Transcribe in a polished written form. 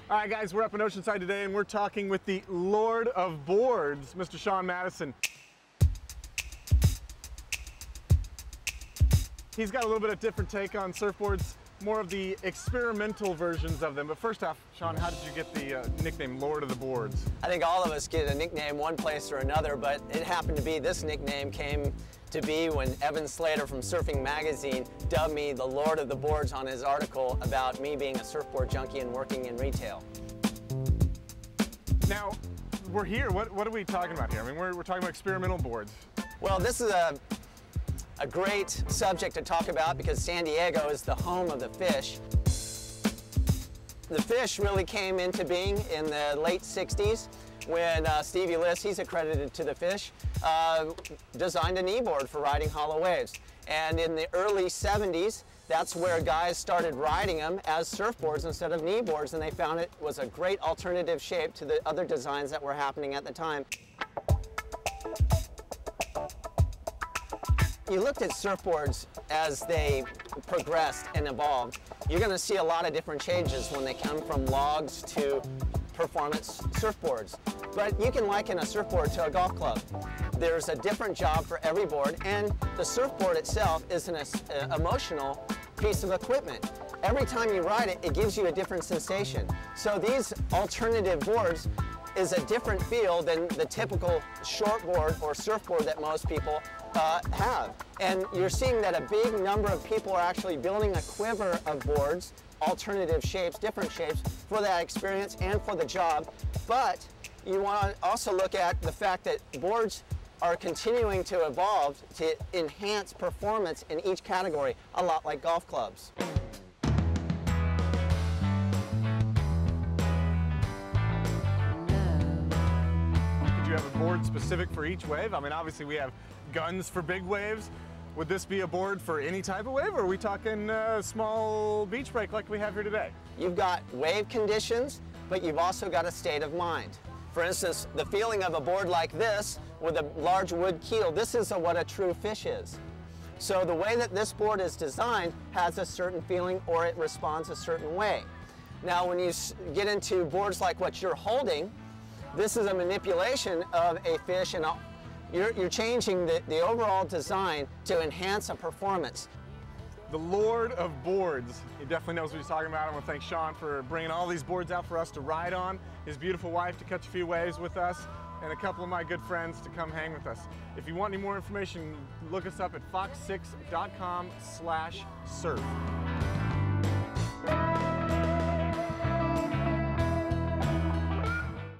All right, guys, we're up in Oceanside today, and we're talking with the Lord of Boards, Mr. Sean Mattison. He's got a little bit of different take on surfboards, more of the experimental versions of them. But first off, Sean, how did you get the nickname Lord of the Boards? I think all of us get a nickname one place or another, but it happened to be this nickname came to be when Evan Slater from Surfing Magazine dubbed me the Lord of the Boards on his article about me being a surfboard junkie and working in retail. Now, we're here. What are we talking about here? I mean, we're talking about experimental boards. Well, this is a great subject to talk about because San Diego is the home of the fish. The fish really came into being in the late 60s when Stevie Liss, he's accredited to the fish, designed a knee board for riding hollow waves. And in the early 70s, that's where guys started riding them as surfboards instead of knee boards, and they found it was a great alternative shape to the other designs that were happening at the time. You looked at surfboards as they progressed and evolved. You're going to see a lot of different changes when they come from logs to performance surfboards. But you can liken a surfboard to a golf club. There's a different job for every board, and the surfboard itself is an emotional piece of equipment. Every time you ride it, it gives you a different sensation. So these alternative boards is a different feel than the typical shortboard or surfboard that most people have. And you're seeing that a big number of people are actually building a quiver of boards, alternative shapes, different shapes, for that experience and for the job. But you want to also look at the fact that boards are continuing to evolve to enhance performance in each category, a lot like golf clubs. Do you have a board specific for each wave? I mean, obviously we have guns for big waves. Would this be a board for any type of wave, or are we talking small beach break like we have here today? You've got wave conditions, but you've also got a state of mind. For instance, the feeling of a board like this with a large wood keel, this is what a true fish is. So the way that this board is designed has a certain feeling, or it responds a certain way. Now when you get into boards like what you're holding, this is a manipulation of a fish, and you're changing the overall design to enhance a performance. The Lord of Boards. He definitely knows what he's talking about. I want to thank Sean for bringing all these boards out for us to ride on, his beautiful wife to catch a few waves with us, and a couple of my good friends to come hang with us. If you want any more information, look us up at fox6.com/surf.